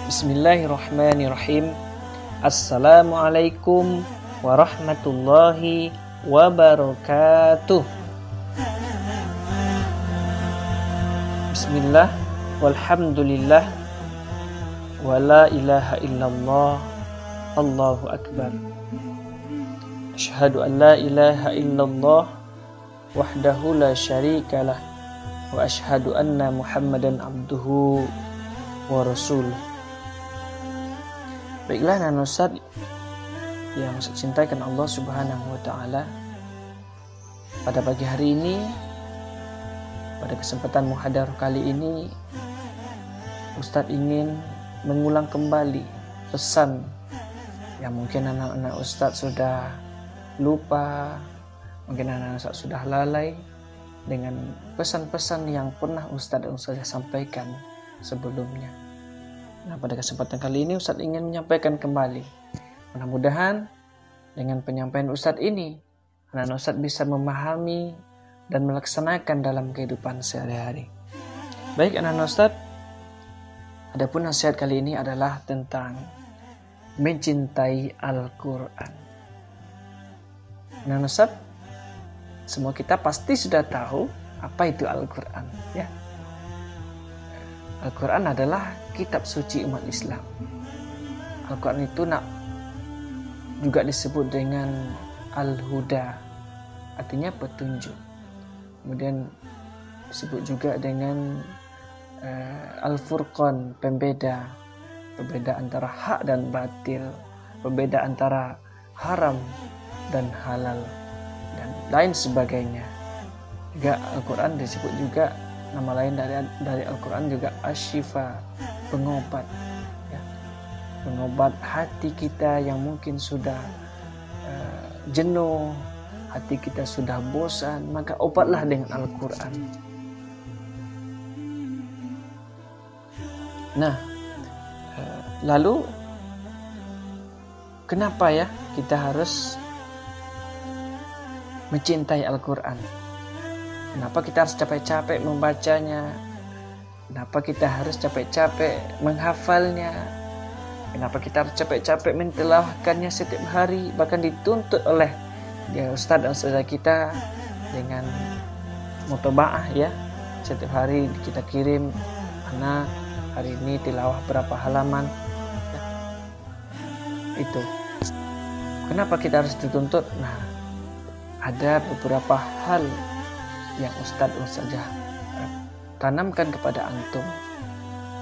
Bismillahirrahmanirrahim. Assalamualaikum warahmatullahi wabarakatuh. Bismillah, walhamdulillah, wa la ilaha illallah, Allahu akbar. Asyhadu an la ilaha illallah wahdahu la syarikalah, wa asyhadu anna Muhammadan abduhu wa rasuluh. Baiklah anak Ustaz yang saya cintakan Allah Subhanahu wa taala, pada pagi hari ini, pada kesempatan muhadarah kali ini, Ustaz ingin mengulang kembali pesan yang mungkin anak-anak Ustaz sudah lupa, mungkin anak-anak Ustaz sudah lalai dengan pesan-pesan yang pernah Ustaz dan Ustazah sampaikan sebelumnya. Nah, pada kesempatan kali ini Ustaz ingin menyampaikan kembali. Mudah-mudahan dengan penyampaian Ustaz ini, anak-anak Ustaz bisa memahami dan melaksanakan dalam kehidupan sehari-hari. Baik anak-anak Ustaz, adapun nasihat kali ini adalah tentang mencintai Al-Quran. Anak-anak Ustaz, semua kita pasti sudah tahu apa itu Al-Quran, ya. Al-Quran adalah kitab suci umat Islam. Al-Quran itu juga disebut dengan Al-Huda, artinya petunjuk. Kemudian disebut juga dengan Al-Furqan, pembeda antara hak dan batil, pembeda antara haram dan halal, dan lain sebagainya. Juga Al-Quran disebut juga nama lain dari Al-Quran juga Asy-Syifa, pengobat, ya. Pengobat hati kita yang mungkin sudah jenuh, hati kita sudah bosan, maka obatlah dengan Al-Quran. Nah, lalu kenapa ya kita harus mencintai Al-Quran? Kenapa kita harus capek-capek membacanya? Kenapa kita harus capek-capek menghafalnya? Kenapa kita harus capek-capek mentilawahkannya setiap hari? Bahkan dituntut oleh Ustadz dan Ustazah kita dengan mutobaah, ya. Setiap hari kita kirim, mana hari ini tilawah berapa halaman, ya. Itu. Kenapa kita harus dituntut? Nah, ada beberapa hal yang Ustadz Ustazah tanamkan kepada antum,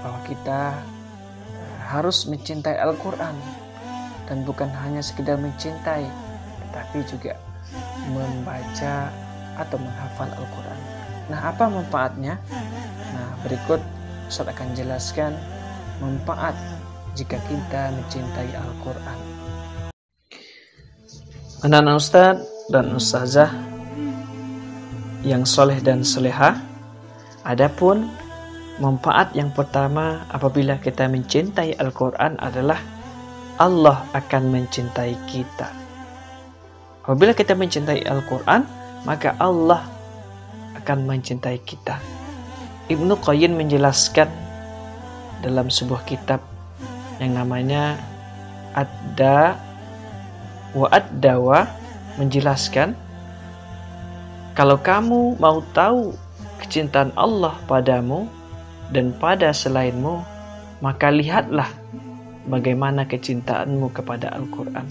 bahwa kita harus mencintai Al-Quran, dan bukan hanya sekedar mencintai, tetapi juga membaca atau menghafal Al-Quran. Nah, apa manfaatnya? Nah, berikut Ustadz akan jelaskan manfaat jika kita mencintai Al-Quran. Anak-anak Ustadz dan Ustazah yang soleh dan solehah, adapun manfaat yang pertama apabila kita mencintai Al-Quran adalah Allah akan mencintai kita. Apabila kita mencintai Al-Quran, maka Allah akan mencintai kita. Ibnu Qayyim menjelaskan dalam sebuah kitab yang namanya Ad-Da wa Ad-Dawa, menjelaskan, kalau kamu mau tahu kecintaan Allah padamu dan pada selainmu, maka lihatlah bagaimana kecintaanmu kepada Al-Quran.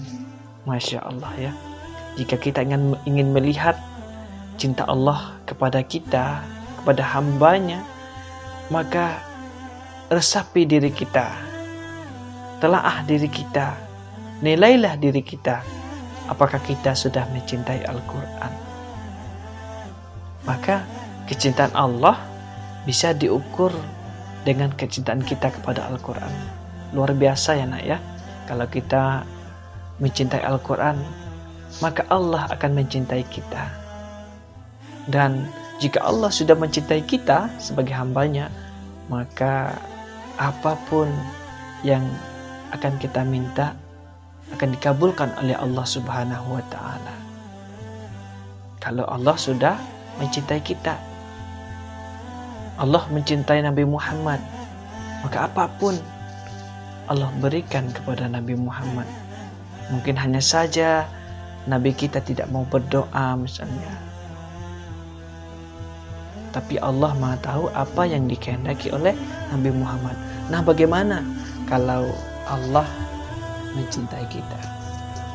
Masya Allah, ya. Jika kita ingin melihat cinta Allah kepada kita, kepada hambanya, maka resapi diri kita, telaah diri kita, nilailah diri kita, apakah kita sudah mencintai Al-Quran. Maka kecintaan Allah bisa diukur dengan kecintaan kita kepada Al-Quran. Luar biasa ya nak ya. Kalau kita mencintai Al-Quran, maka Allah akan mencintai kita. Dan Jika Allah sudah mencintai kita sebagai hambanya, maka apapun yang akan kita minta akan dikabulkan oleh Allah Subhanahu wa Ta'ala. Kalau Allah sudah mencintai kita, Allah mencintai Nabi Muhammad, maka apapun Allah berikan kepada Nabi Muhammad. Mungkin hanya saja Nabi kita tidak mau berdoa misalnya, tapi Allah Maha tahu apa yang dikehendaki oleh Nabi Muhammad. Nah, bagaimana kalau Allah mencintai kita?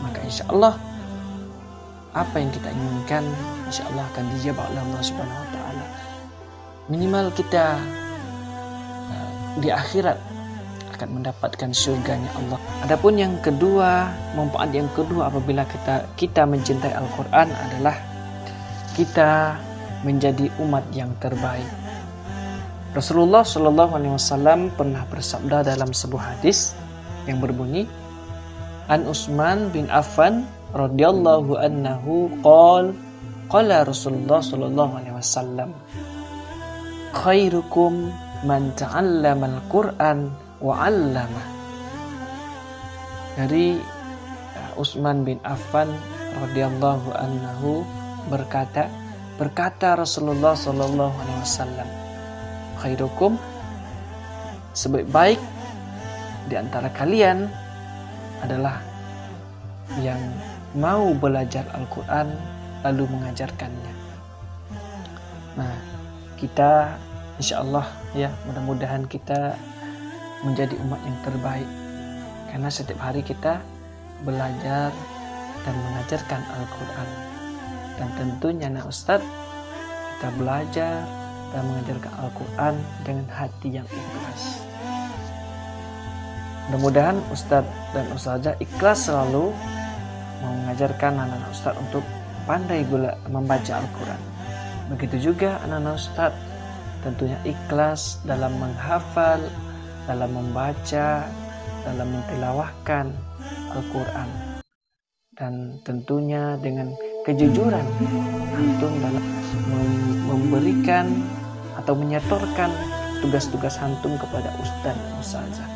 Maka insya Allah apa yang kita inginkan insya Allah akan dijawab oleh Allah Subhanahu wa Ta'ala. Minimal kita di akhirat akan mendapatkan surganya Allah. Adapun yang kedua, manfaat yang kedua apabila kita mencintai Al-Quran adalah kita menjadi umat yang terbaik. Rasulullah Shallallahu Alaihi Wasallam pernah bersabda dalam sebuah hadis yang berbunyi, An Utsman bin Affan radhiyallahu anhu qala Rasulullah Shallallahu Alaihi Wasallam, khairukum man ta'allama al-Qur'an wa 'allama. Dari Utsman bin Affan radhiyallahu anhu berkata Rasulullah sallallahu alaihi wasallam, khairukum, sebaik-baik di antara kalian adalah yang mau belajar Al-Qur'an lalu mengajarkannya. Nah, kita insyaallah ya, mudah-mudahan kita menjadi umat yang terbaik, karena setiap hari kita belajar dan mengajarkan Al-Quran. Dan tentunya Ustadz, kita belajar dan mengajarkan Al-Quran dengan hati yang ikhlas. Mudah-mudahan Ustadz dan Ustazah ikhlas selalu mengajarkan anak-anak Ustadz untuk pandai membaca Al-Quran. Begitu juga anak-anak Ustadz tentunya ikhlas dalam menghafal, dalam membaca, dalam mentilawahkan Al-Quran. Dan tentunya dengan kejujuran antum dalam memberikan atau menyetorkan tugas-tugas antum kepada ustaz dan ustazah.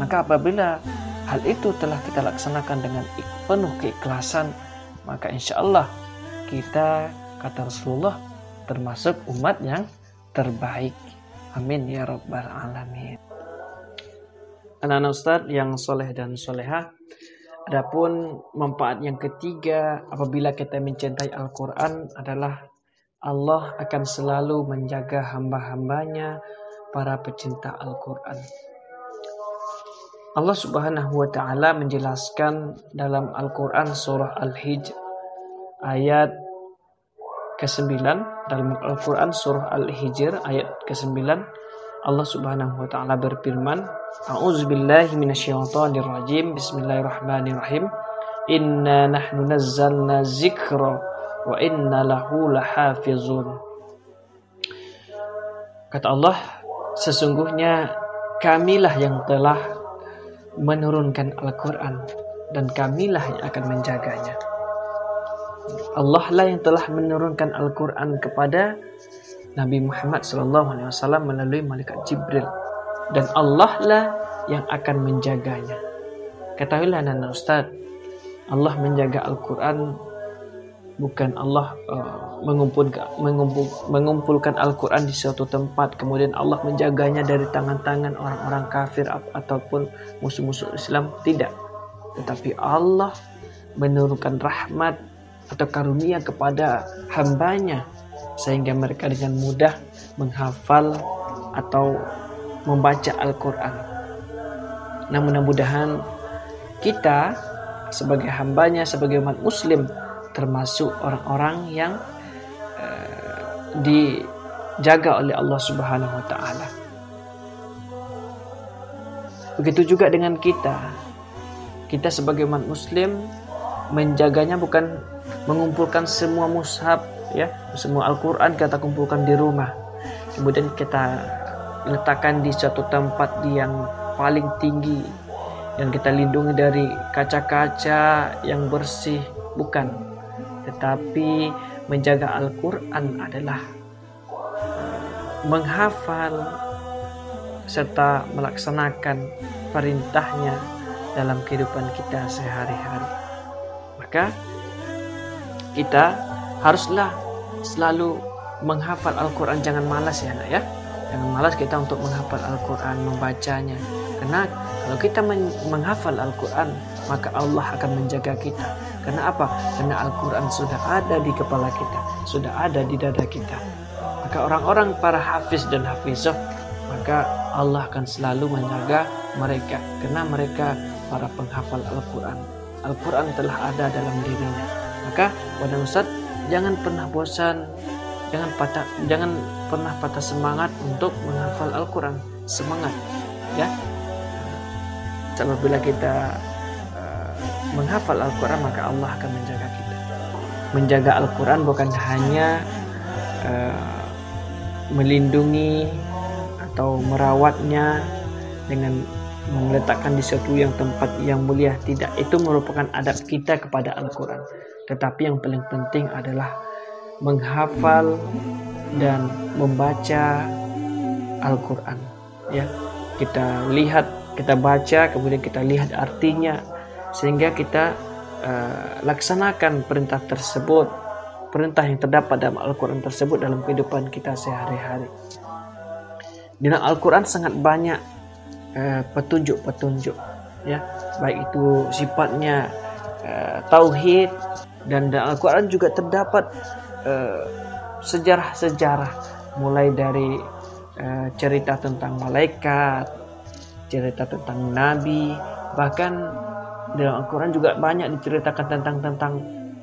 Maka apabila hal itu telah kita laksanakan dengan penuh keikhlasan, maka insya Allah kita, kata Rasulullah, termasuk umat yang terbaik. Amin ya rabbal alamin. Anak-anak ustaz yang soleh dan solehah, adapun manfaat yang ketiga apabila kita mencintai Al-Quran adalah Allah akan selalu menjaga hamba-hambanya para pecinta Al-Quran. Allah Subhanahu wa Ta'ala menjelaskan dalam Al-Quran surah Al-Hijr ayat ke-9. Dalam Al-Quran surah Al-Hijr ayat ke-9, Allah Subhanahu wa Ta'ala berfirman, A'udzubillahi minasyaitonirrajim. Bismillahirrahmanirrahim. Inna nahnu nazzalna dzikra wa inna lahu lahafizun. Kata Allah, sesungguhnya kamilah yang telah menurunkan Al-Quran dan kamilah yang akan menjaganya. Allah lah yang telah menurunkan Al-Quran kepada Nabi Muhammad SAW melalui malaikat Jibril, dan Allah lah yang akan menjaganya. Ketahuilah anak Ustaz, Allah menjaga Al-Quran bukan Allah mengumpulkan Al-Quran di suatu tempat kemudian Allah menjaganya dari tangan-tangan orang-orang kafir ataupun musuh-musuh Islam. Tidak, tetapi Allah menurunkan rahmat atau karunia kepada hambanya sehingga mereka dengan mudah menghafal atau membaca Al-Quran. Nah, mudah-mudahan kita sebagai hambanya, sebagai umat muslim, termasuk orang-orang yang dijaga oleh Allah Subhanahu wa Ta'ala. Begitu juga dengan kita sebagai umat muslim menjaganya bukan mengumpulkan semua mushaf, ya, semua Al-Quran kita kumpulkan di rumah, kemudian kita letakkan di suatu tempat yang paling tinggi dan kita lindungi dari kaca-kaca yang bersih. Bukan, tetapi menjaga Al-Quran adalah menghafal serta melaksanakan perintahnya dalam kehidupan kita sehari-hari. Maka kita haruslah selalu menghafal Al-Quran. Jangan malas ya anak ya. Jangan malas kita untuk menghafal Al-Quran, membacanya. Karena kalau kita menghafal Al-Quran, maka Allah akan menjaga kita. Karena apa? Karena Al-Quran sudah ada di kepala kita, sudah ada di dada kita. Maka orang-orang para hafiz dan hafizah, maka Allah akan selalu menjaga mereka. Karena mereka para penghafal Al-Quran. Al-Quran telah ada dalam dirinya. Maka pada Ustaz, jangan pernah bosan, jangan pernah patah semangat untuk menghafal Al-Quran. Semangat ya. Apabila kita menghafal Al-Quran, maka Allah akan menjaga kita. Menjaga Al-Quran bukan hanya melindungi atau merawatnya dengan meletakkan di suatu tempat yang mulia. Tidak, itu merupakan adab kita kepada Al-Quran. Tetapi yang paling penting adalah menghafal dan membaca Al-Quran ya. Kita lihat, kita baca, kemudian kita lihat artinya, sehingga kita laksanakan perintah tersebut, perintah yang terdapat dalam Al-Quran tersebut dalam kehidupan kita sehari-hari. Di dalam Al-Quran sangat banyak petunjuk-petunjuk ya, baik itu sifatnya tauhid, dan dalam Al-Quran juga terdapat sejarah-sejarah, mulai dari cerita tentang malaikat, cerita tentang nabi, bahkan dalam Al-Quran juga banyak diceritakan tentang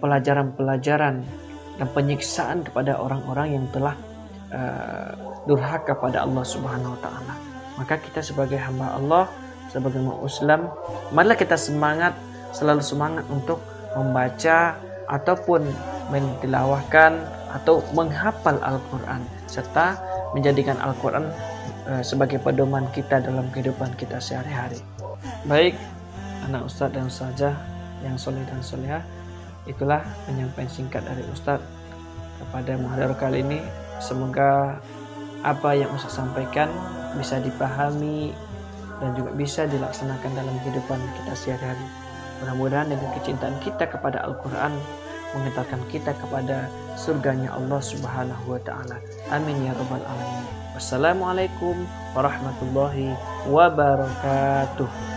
pelajaran-pelajaran dan penyiksaan kepada orang-orang yang telah durhaka pada Allah Subhanahu wa taala. Maka kita sebagai hamba Allah, sebagai Muslim, marilah kita selalu semangat untuk membaca ataupun mentilawahkan atau menghafal Al-Quran, serta menjadikan Al-Quran sebagai pedoman kita dalam kehidupan kita sehari-hari. Baik anak Ustadz dan Ustazah yang soleh dan solehah, itulah penyampaian singkat dari Ustadz kepada muhadharah kali ini. Semoga apa yang Ustadz sampaikan bisa dipahami dan juga bisa dilaksanakan dalam kehidupan kita sehari-hari. Mudah-mudahan dengan kecintaan kita kepada Al-Quran mengantarkan kita kepada surganya Allah Subhanahu wa taala. Amin ya rabbal alamin. Wassalamualaikum warahmatullahi wabarakatuh.